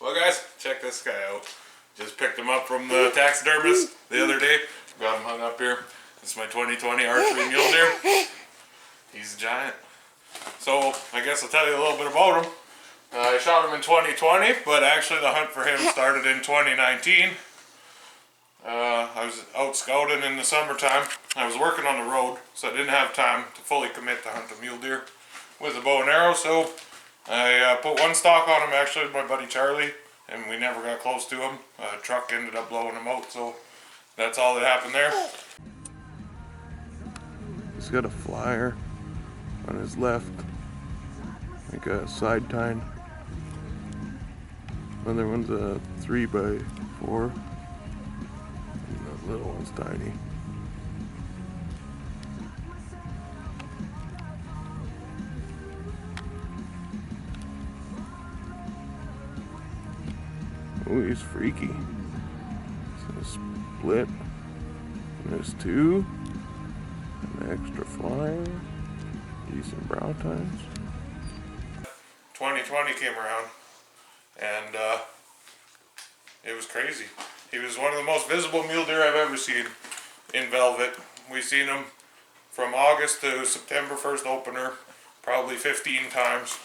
Well guys, check this guy out. Just picked him up from the taxidermist the other day. Got him hung up here. It's my 2020 archery mule deer. He's a giant. So I guess I'll tell you a little bit about him. I shot him in 2020, but actually the hunt for him started in 2019. I was out scouting in the summertime. I was working on the road, so I didn't have time to fully commit to hunt a mule deer with a bow and arrow. So I put one stalk on him actually with my buddy Charlie, and we never got close to him. A truck ended up blowing him out, so that's all that happened there. He's got a flyer on his left, like a side tine. Other one's a 3x4. And that little one's tiny. Oh, he's freaky. So split. And there's two. An extra flyer. Decent brow tines. 2020 came around, and it was crazy. He was one of the most visible mule deer I've ever seen in velvet. We've seen him from August to September 1st opener, probably 15 times.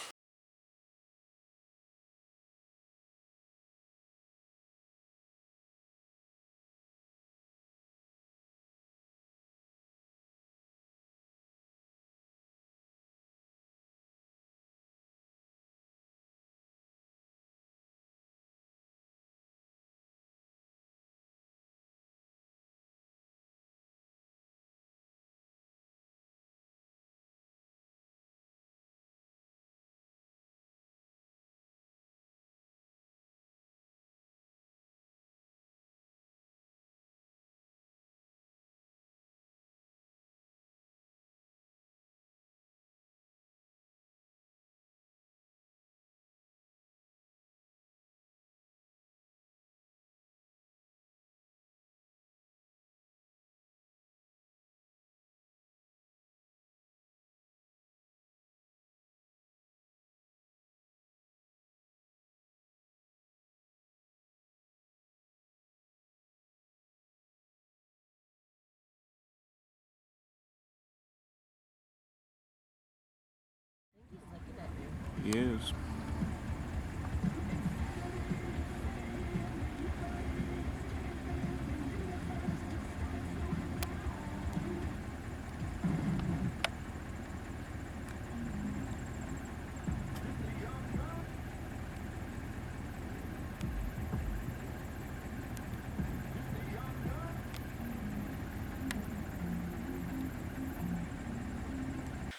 He is.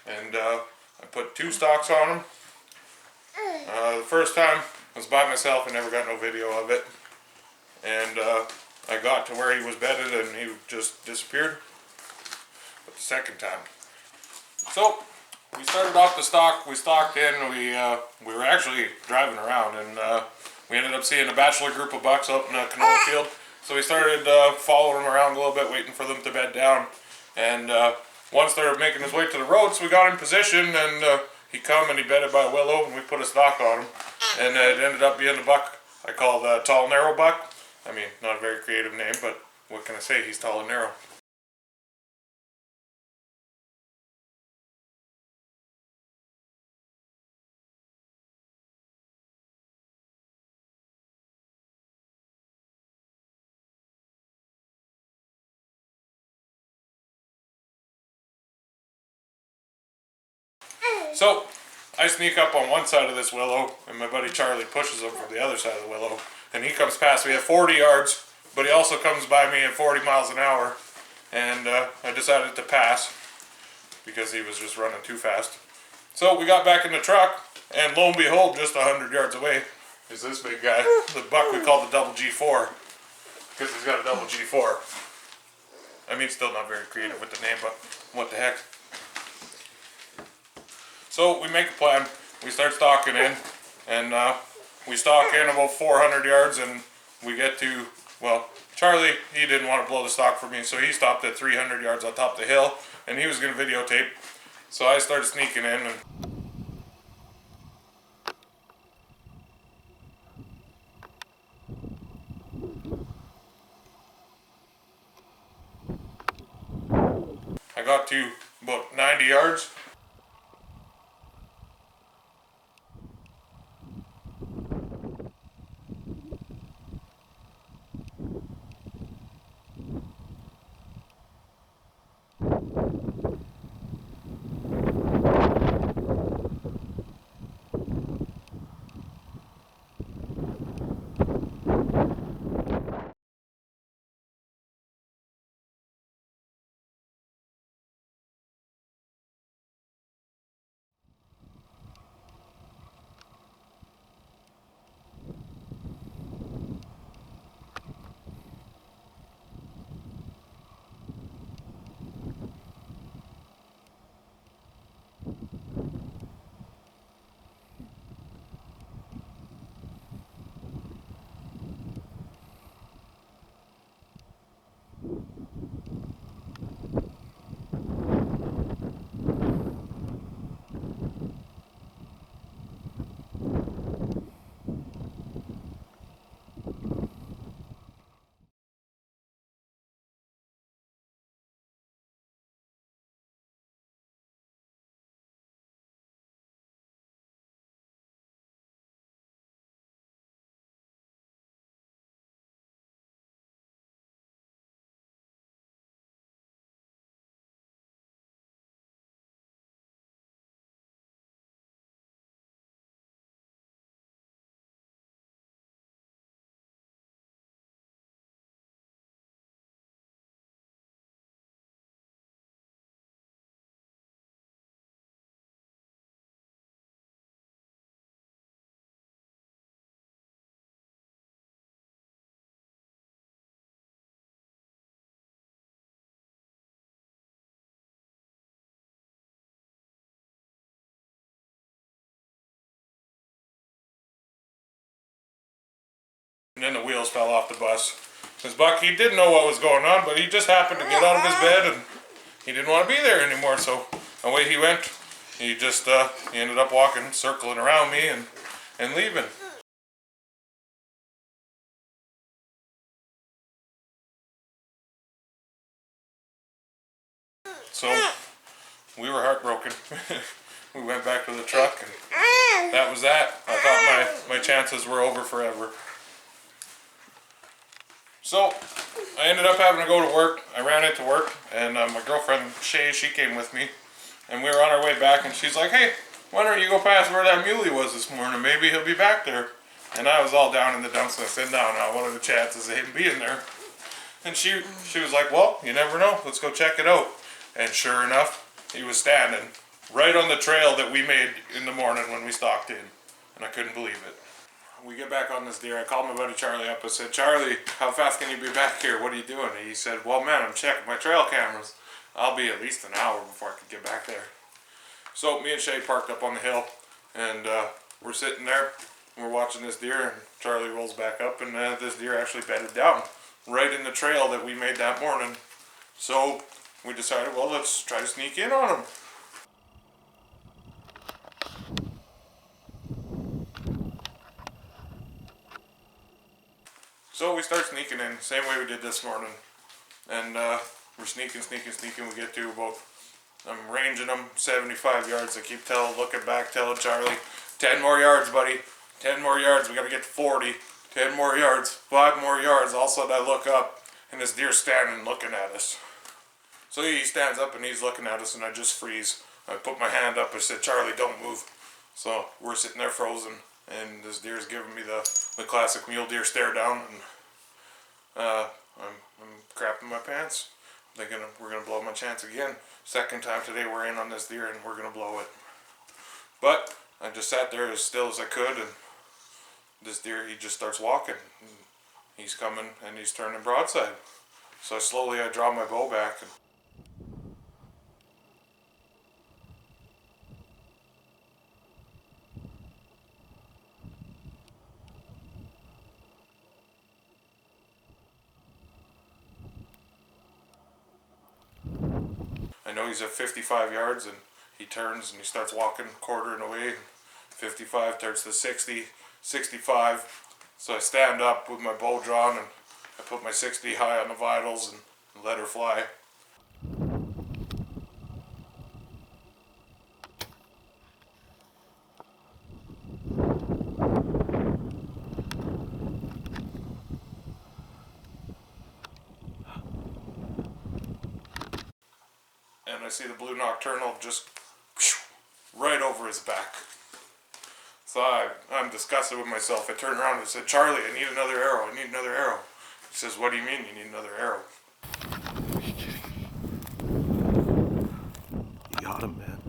And I put two stalks on him. The first time I was by myself and never got no video of it. And I got to where he was bedded and he just disappeared. But the second time. So we started off the stalk, we stalked in, we were actually driving around, and we ended up seeing a bachelor group of bucks up in a canola field. So we started following them around a little bit, waiting for them to bed down. And one started making his way to the road, so we got in position, and he come and he bedded by a willow, and we put a stalk on him. And it ended up being the buck I call the tall narrow buck. I mean, not a very creative name, but what can I say, he's tall and narrow. So I sneak up on one side of this willow, and my buddy Charlie pushes him from the other side of the willow, and he comes past me at 40 yards, but he also comes by me at 40 miles an hour, and I decided to pass because he was just running too fast. So we got back in the truck, and lo and behold, just 100 yards away is this big guy, the buck we call the double G4, because he's got a double G4. I mean, still not very creative with the name, but what the heck. So we make a plan, we start stalking in, and we stalk in about 400 yards, and we get to, well, Charlie, he didn't want to blow the stalk for me, so he stopped at 300 yards on top of the hill, and he was going to videotape. So I started sneaking in, and I got to about 90 yards. And then the wheels fell off the bus. His buck, he didn't know what was going on, but he just happened to get out of his bed and he didn't want to be there anymore. So away he went. He just he ended up walking, circling around me and leaving. So we were heartbroken. We went back to the truck and that was that. I thought my chances were over forever. So I ended up having to go to work. I ran into work and my girlfriend Shay, she came with me and we were on our way back and she's like, hey, why don't you go past where that muley was this morning? Maybe he'll be back there. And I was all down in the dumps and I said, no, what are the chances of him being there? And she was like, well, you never know. Let's go check it out. And sure enough, he was standing right on the trail that we made in the morning when we stalked in. And I couldn't believe it. We get back on this deer. I called my buddy Charlie up. I said, Charlie, how fast can you be back here? What are you doing? And he said, well, man, I'm checking my trail cameras. I'll be at least an hour before I can get back there. So me and Shay parked up on the hill, and we're sitting there. We're watching this deer, and Charlie rolls back up, and this deer actually bedded down right in the trail that we made that morning. So we decided, well, let's try to sneak in on him. So we start sneaking in, same way we did this morning. And we're sneaking. We get to about, I'm ranging them 75 yards. I keep looking back, telling Charlie, 10 more yards, buddy. 10 more yards, we gotta get to 40. 10 more yards, 5 more yards. All of a sudden I look up and this deer's standing looking at us. So he stands up and he's looking at us and I just freeze. I put my hand up, I said, Charlie, don't move. So we're sitting there frozen and this deer's giving me the classic mule deer stare down, and I'm crapping my pants. I'm thinking we're gonna blow my chance again. Second time today we're in on this deer and we're gonna blow it. But I just sat there as still as I could, and this deer, he just starts walking. He's coming and he's turning broadside. So slowly I draw my bow back. And I know he's at 55 yards and he turns and he starts walking, quartering away. 55 turns to 60, 65. So I stand up with my bow drawn and I put my 60 high on the vitals and let her fly. and I see the blue nocturnal just right over his back. So I'm disgusted with myself. I turned around and said, "Charlie, I need another arrow. I need another arrow." He says, "What do you mean you need another arrow?" Are you kidding me? You got him, man.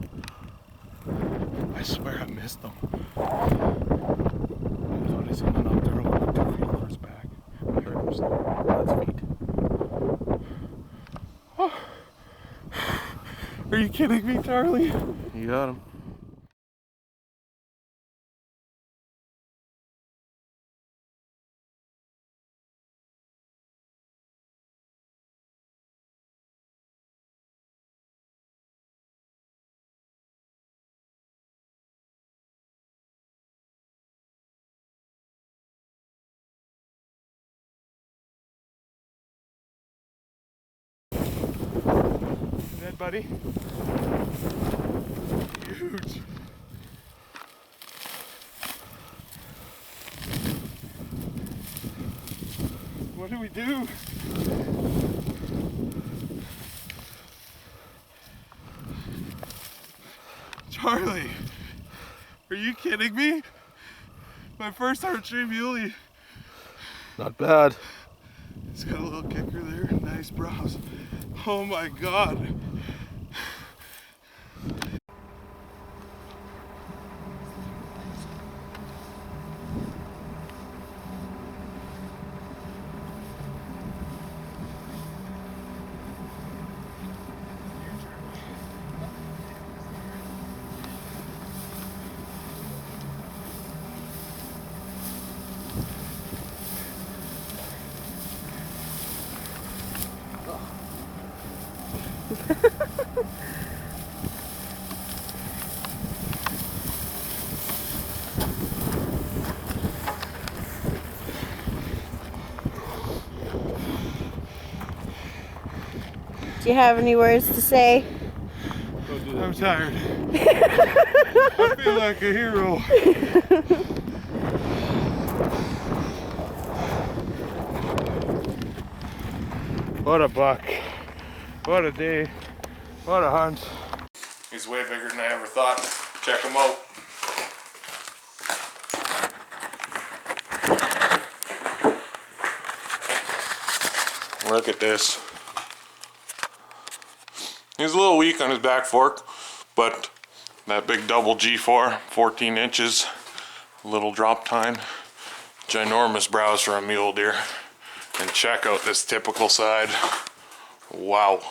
I swear I missed him. I thought I seen the nocturnal on 2 feet over his back. I heard him say, "That's feet." Oh. Are you kidding me, Charlie? You got him. Dead, buddy. Huge. What do we do? Charlie, are you kidding me? My first archery muley. Not bad. It's got a little kicker there. Nice browse. Oh my God. Do you have any words to say? I'm tired. I feel like a hero. What a buck. What a day. What a hunt. He's way bigger than I ever thought. Check him out. Look at this. He's a little weak on his back fork, but that big double G4, 14 inches, little drop tine, ginormous brows for a mule deer. And check out this typical side. Wow.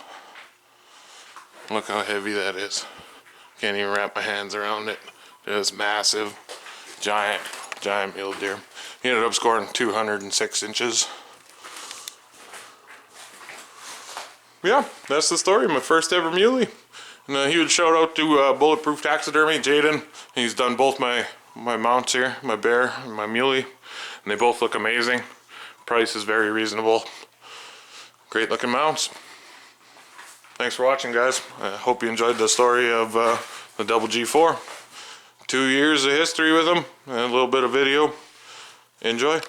Look how heavy that is. Can't even wrap my hands around it. It is massive, giant mule deer. He ended up scoring 206 inches. Yeah, that's the story. My first ever muley. And a huge shout out to Bulletproof Taxidermy, Jaden. He's done both my mounts here, my bear and my muley. And they both look amazing. Price is very reasonable. Great looking mounts. Thanks for watching, guys. I hope you enjoyed the story of the double G4. 2 years of history with them and a little bit of video. Enjoy.